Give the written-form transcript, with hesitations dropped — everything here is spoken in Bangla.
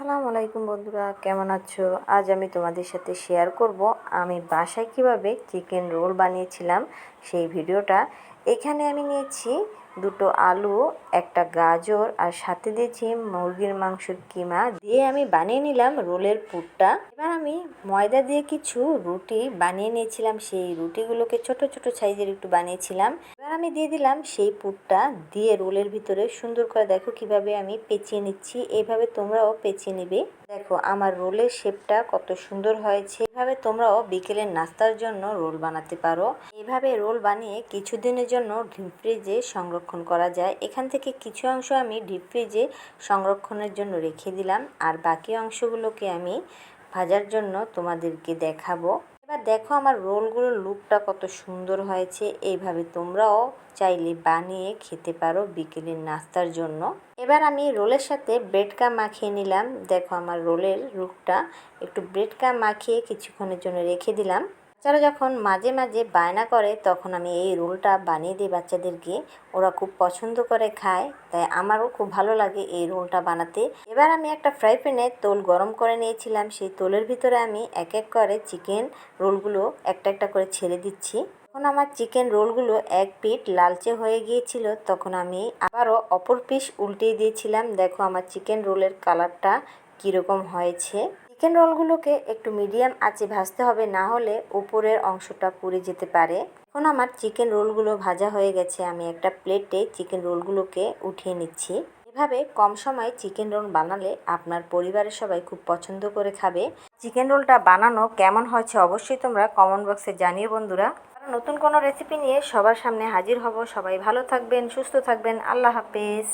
আসসালামু আলাইকুম বন্ধুরা, কেমন আছো? আজ আমি তোমাদের সাথে শেয়ার করব আমি বাসায় কিভাবে চিকেন রোল বানিয়েছিলাম সেই ভিডিওটা। এখানে আমি নিয়েছি দুটো আলু, একটা গাজর আর সাথে দিয়েছি মুরগির মাংসের কিমা দিয়ে আমি বানিয়ে নিলাম রোলের পুরটা। এবার আমি ময়দা দিয়ে কিছু রুটি বানিয়ে নিয়েছিলাম, সেই রুটিগুলোকে ছোট ছোট সাইজের একটু বানিয়েছিলাম। এবার আমি দিয়ে দিলাম সেই পুরটা দিয়ে রোলের ভিতরে সুন্দর করে দেখো কিভাবে আমি পেঁচিয়ে নিচ্ছি। এইভাবে তোমরাও পেঁচিয়ে নিবে। দেখো আমার রোলের শেপটা কত সুন্দর হয়েছে। এভাবে তোমরাও বিকেলের নাস্তার জন্য রোল বানাতে পারো। এইভাবে রোল বানিয়ে কিছুদিনের জন্য ডিপ ফ্রিজে সংরক্ষণ করা যায়। এখান থেকে কিছু অংশ আমি ডিপ ফ্রিজে সংরক্ষণের জন্য রেখে দিলাম, আর বাকি অংশগুলোকে আমি ভাজার জন্য তোমাদেরকে দেখাবো। এবার দেখো আমার রোলগুলোর লুকটা কত সুন্দর হয়েছে। এইভাবে তোমরাও চাইলে বানিয়ে খেতে পারো বিকেলের নাস্তার জন্য। এবার আমি রোলের সাথে ব্রেড ক্রাম মাখিয়ে নিলাম। দেখো আমার রোলের লুকটা, একটু ব্রেড ক্রাম মাখিয়ে কিছুক্ষণের জন্য রেখে দিলাম। বাচ্চারা যখন মাঝে মাঝে বায়না করে তখন আমি এই রোলটা বানিয়ে দিই বাচ্চাদেরকে। ওরা খুব পছন্দ করে খায়, তাই আমারও খুব ভালো লাগে এই রোলটা বানাতে। এবার আমি একটা ফ্রাই প্যানে তেল গরম করে নিয়েছিলাম, সেই তেলের ভিতরে আমি এক এক করে চিকেন রোলগুলো একটা একটা করে ছেড়ে দিচ্ছি। তখন আমার চিকেন রোলগুলো এক পিঠ লালচে হয়ে গিয়েছিল, তখন আমি আবারও অপর পিস উল্টে দিয়েছিলাম। দেখো আমার চিকেন রোলের কালারটা কীরকম হয়েছে। চিকেন রোলগুলোকে একটু মিডিয়াম আঁচে ভাজতে হবে, না হলে উপরের অংশটা পুড়ে যেতে পারে। এখন আমার চিকেন রোলগুলো ভাজা হয়ে গেছে, আমি একটা প্লেটে চিকেন রোলগুলোকে উঠিয়ে নিচ্ছি। এভাবে কম সময়ে চিকেন রোল বানালে আপনার পরিবারের সবাই খুব পছন্দ করে খাবে। চিকেন রোলটা বানানো কেমন হয়েছে অবশ্যই তোমরা কমেন্ট বক্সে জানিও বন্ধুরা। নতুন কোনো রেসিপি নিয়ে সবার সামনে হাজির হব। সবাই ভালো থাকবেন, সুস্থ থাকবেন। আল্লাহ হাফেজ।